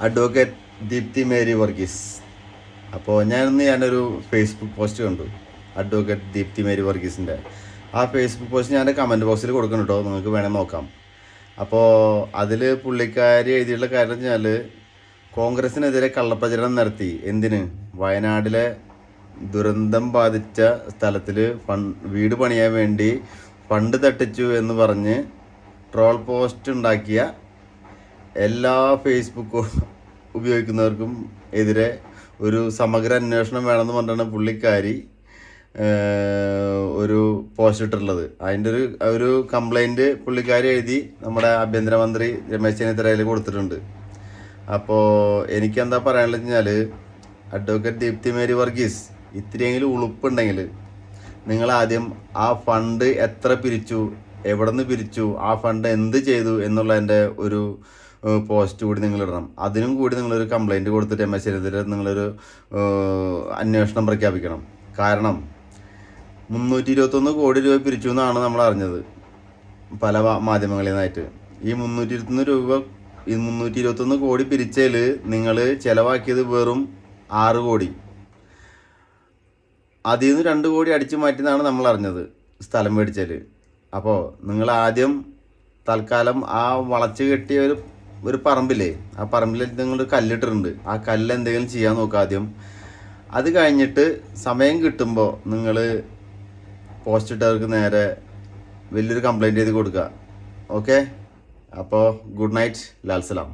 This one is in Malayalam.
Advocate Deepthi Mary Varghese. അപ്പോൾ ഞാനൊരു ഫേസ്ബുക്ക് പോസ്റ്റ് കണ്ടു, അഡ്വക്കേറ്റ് ദീപ്തി മേരി വർഗീസിൻ്റെ. ആ ഫേസ്ബുക്ക് പോസ്റ്റ് ഞാൻ കമൻറ്റ് ബോക്സിൽ കൊടുക്കണം കേട്ടോ, നിങ്ങൾക്ക് വേണമെങ്കിൽ നോക്കാം. അപ്പോൾ അതിൽ പുള്ളിക്കാരി എഴുതിയുള്ള കാര്യം വെച്ചാൽ, കോൺഗ്രസിനെതിരെ കള്ളപ്രചരണം നടത്തി. എന്തിന്? വയനാട്ടിലെ ദുരന്തം ബാധിച്ച സ്ഥലത്തിൽ വീട് പണിയാൻ വേണ്ടി ഫണ്ട് തട്ടിച്ചു എന്ന് പറഞ്ഞ് ട്രോൾ പോസ്റ്റ് ഉണ്ടാക്കിയ എല്ലാ ഫേസ്ബുക്ക് ഉപയോഗിക്കുന്നവർക്കും എതിരെ ഒരു സമഗ്ര അന്വേഷണം വേണമെന്ന് പറഞ്ഞാണ് പുള്ളിക്കാരി ഒരു പോസ്റ്റ് ഇട്ടിട്ടുള്ളത്. അതിൻ്റെ ഒരു കംപ്ലൈൻറ്റ് പുള്ളിക്കാരി എഴുതി നമ്മുടെ ആഭ്യന്തരമന്ത്രി രമേശ് ചെന്നിത്തലയിൽ കൊടുത്തിട്ടുണ്ട്. അപ്പോൾ എനിക്കെന്താ പറയാനുള്ളത് വെച്ചാൽ, അഡ്വക്കേറ്റ് ദീപ്തി മേരി വർഗീസ്, ഇത്തിരിയെങ്കിലും ഉളുപ്പുണ്ടെങ്കിൽ നിങ്ങൾ ആദ്യം ആ ഫണ്ട് എത്ര പിരിച്ചു, എവിടെ നിന്ന് പിരിച്ചു, ആ ഫണ്ട് എന്ത് ചെയ്തു എന്നുള്ളതിൻ്റെ ഒരു പോസ്റ്റ് കൂടി നിങ്ങൾ ഇടണം. അതിനും കൂടി നിങ്ങളൊരു കംപ്ലൈൻറ്റ് കൊടുത്തിട്ട് രമേശ് ചെന്നിത്തല നിങ്ങളൊരു അന്വേഷണം പ്രഖ്യാപിക്കണം. കാരണം 321 കോടി രൂപ പിരിച്ചു എന്നാണ് നമ്മൾ അറിഞ്ഞത് പല മാധ്യമങ്ങളിൽ നിന്നായിട്ട്. ഈ 321 കോടി പിരിച്ചതിൽ നിങ്ങൾ ചിലവാക്കിയത് വെറും 6 കോടി. അതിൽ നിന്ന് 2 കോടി അടിച്ചു മാറ്റിയെന്നാണ് നമ്മൾ അറിഞ്ഞത് സ്ഥലം മേടിച്ചാൽ. അപ്പോൾ നിങ്ങൾ ആദ്യം തൽക്കാലം ആ വളച്ച് കെട്ടിയ ഒരു പറമ്പില്ലേ, ആ പറമ്പിൽ നിങ്ങൾ കല്ലിട്ടിട്ടുണ്ട്, ആ കല്ല് എന്തെങ്കിലും ചെയ്യാൻ നോക്കുക ആദ്യം. അത് കഴിഞ്ഞിട്ട് സമയം കിട്ടുമ്പോൾ നിങ്ങൾ പോസ്റ്റ് ഇട്ടവർക്ക് നേരെ വലിയൊരു കംപ്ലൈൻറ്റ് ചെയ്ത് കൊടുക്കുക. ഓക്കെ, അപ്പോൾ ഗുഡ് നൈറ്റ്, ലാൽ സലാം.